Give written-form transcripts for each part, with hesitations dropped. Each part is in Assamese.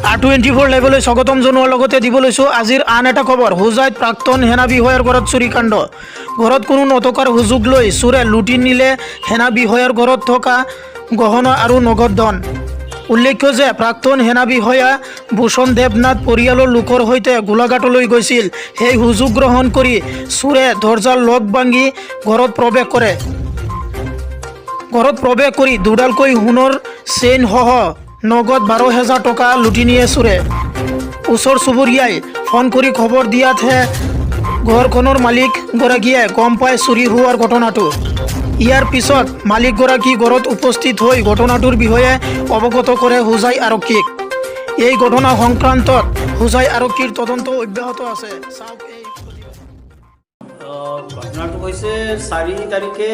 R24 লাইভলৈ স্বাগতম জনোৱাৰ লগতে দিব লৈছোঁ আজিৰ আন এটা খবৰ। হোজাইত প্ৰাক্তন সেনা বিষয়াৰ ঘৰত চুৰিকাণ্ড। ঘৰত কোনো নথকাৰ সুযোগ লৈ চোৰে লুটি নিলে সেনা বিষয়াৰ ঘৰত থকা গহনা আৰু নগদ ধন। উল্লেখ্য যে প্ৰাক্তন সেনা বিষয়া ভূষণ দেৱনাথ পৰিয়ালৰ লোকৰ সৈতে গোলাঘাটলৈ গৈছিল। সেই সুযোগ গ্ৰহণ কৰি চোৰে দৰ্জাৰ লক ভাঙি ঘৰত প্ৰৱেশ কৰি দুডালকৈ সোণৰ চেইনসহ নগদ 12,000 টকা লুটি নিয়ে চোৰে। ওচৰ চুবুৰীয়াই ফোন কৰি খবৰ দিয়াতহে ঘৰখনৰ মালিকগৰাকীয়ে গম পায় চুৰি হোৱাৰ ঘটনাটো। ইয়াৰ পিছত মালিকগৰাকী ঘৰত উপস্থিত হৈ ঘটনাটোৰ বিষয়ে অৱগত কৰে হোজাই আৰক্ষীক। এই ঘটনা সংক্ৰান্তত হোজাই আৰক্ষীৰ তদন্ত অব্যাহত আছে। ঘটনাটো হৈছে 4 তাৰিখে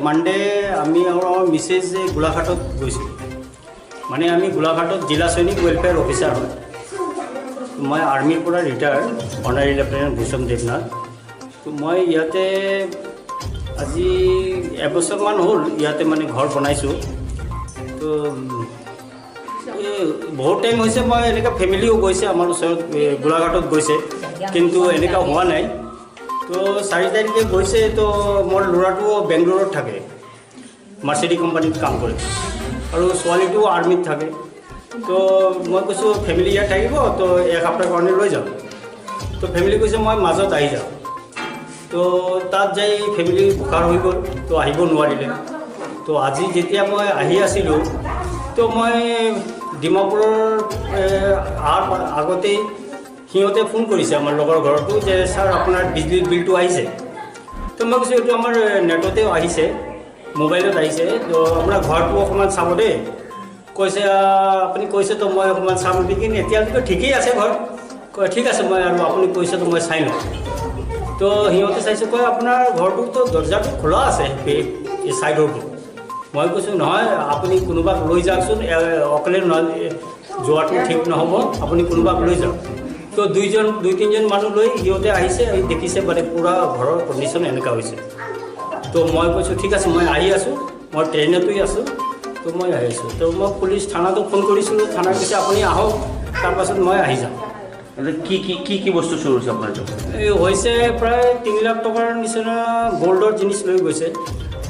মানডে আমি আৰু আমাৰ মিছেছ গোলাঘাটত গৈছিলোঁ। মানে আমি গোলাঘাটত জিলা সৈনিক ৱেলফেয়াৰ অফিচাৰ হয়। মই আৰ্মিৰ পৰা ৰিটায়াৰ্ড অনাৰী লেফটেনেণ্ট ভূষণ দেৱনাথ। তো মই ইয়াতে আজি এবছৰমান হ'ল ইয়াতে মানে ঘৰ বনাইছোঁ। তো বহুত টাইম হৈছে মই এনেকুৱা ফেমিলিও গৈছে আমাৰ ওচৰত গোলাঘাটত গৈছে, কিন্তু এনেকুৱা হোৱা নাই। তো 4 তাৰিখে গৈছে। তো মোৰ ল'ৰাটো বেংগলোৰত থাকে, মাৰ্চিডি কোম্পানীত কাম কৰে, আৰু ছোৱালীটো আৰ্মিত থাকে। তো মই কৈছোঁ ফেমিলি ইয়াত থাকিব, তো এসপ্তাহ কাৰণে লৈ যাম। তো ফেমিলি কৈছে মই মাজত আহি যাম। তো তাত যাই ফেমিলি বুখাৰ হৈ গ'ল, তো আহিব নোৱাৰিলে। তো আজি যেতিয়া মই আহি আছিলোঁ, তো মই ডিমাপুৰৰ আগতেই সিহঁতে ফোন কৰিছে আমাৰ লগৰ ঘৰতো যে ছাৰ আপোনাৰ বিজুলীৰ বিলটো আহিছে। তো মই কৈছোঁ এইটো আমাৰ নেটতেও আহিছে, মোবাইলত আহিছে, তো আপোনাৰ ঘৰটো অকণমান চাব দেই। কৈছে আপুনি কৈছে তো মই অকণমান চাম নেকি, এতিয়ালৈকে ঠিকেই আছে ঘৰ। কয় ঠিক আছে, মই আৰু আপুনি কৈছে তো মই চাই লওঁ। তো সিহঁতে চাইছে, কয় আপোনাৰ ঘৰটোতো দৰ্জাটো খোলা আছে এই ছাইডৰটো। মই কৈছোঁ নহয়, আপুনি কোনোবাক লৈ যাওকচোন, অকলে যোৱাটো ঠিক নহ'ব, আপুনি কোনোবাক লৈ যাওক। তো দুই তিনিজন মানুহ লৈ সিহঁতে আহিছে, দেখিছে মানে পূৰা ঘৰৰ কণ্ডিশ্যন এনেকুৱা হৈছে। তো মই কৈছোঁ ঠিক আছে, মই আহি আছোঁ, মই ট্ৰেইনতেই আছোঁ, তো মই আহি আছোঁ। তো মই পুলিচ থানাতো ফোন কৰিছিলোঁ, থানাত কৈছে আপুনি আহক, তাৰপাছত মই আহি যাম। কি বস্তু চুৰ হৈছে আপোনাৰ? এই হৈছে প্ৰায় 3 লাখ টকাৰ নিচিনা গ'ল্ডৰ জিনিস লৈ গৈছে,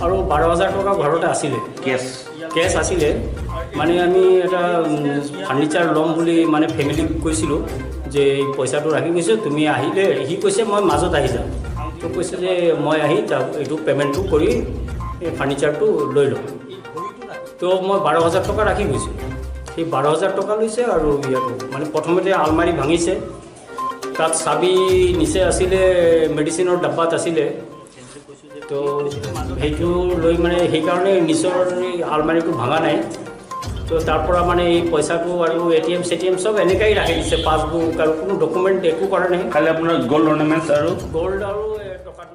আৰু 12,000 টকা ঘৰতে আছিলে, কেছ আছিলে। মানে আমি এটা ফাৰ্নিচাৰ ল'ম বুলি মানে ফেমিলিক কৈছিলোঁ যে এই পইচাটো ৰাখি গৈছে, তুমি আহিলে, সি কৈছে মই মাজত আহি যাম। তো কৈছে যে মই আহি এইটো পে'মেণ্টটো কৰি এই ফাৰ্নিচাৰটো লৈ ল'ম। তো মই 12,000 টকা ৰাখি গৈছোঁ। সেই 12,000 টকা লৈছে, আৰু ইয়াতো মানে প্ৰথমতে আলমাৰি ভাঙিছে, তাত চাবি নিচে আছিলে, মেডিচিনৰ ডাব্বাত আছিলে। তো সেইটো লৈ মানে সেইকাৰণে নিজৰ আলমাৰিটো ভাঙা নাই। তো তাৰ পৰা মানে এই পইচাটো আৰু ATM চেটিএম চব এনেকাই ৰাখি দিছে, পাছবুক আৰু কোনো ডকুমেণ্ট একো কৰা নাই। খালি আপোনাৰ গ'ল্ড অৰ্নামেণ্টছ আৰু গ'ল্ড আৰু টকাটো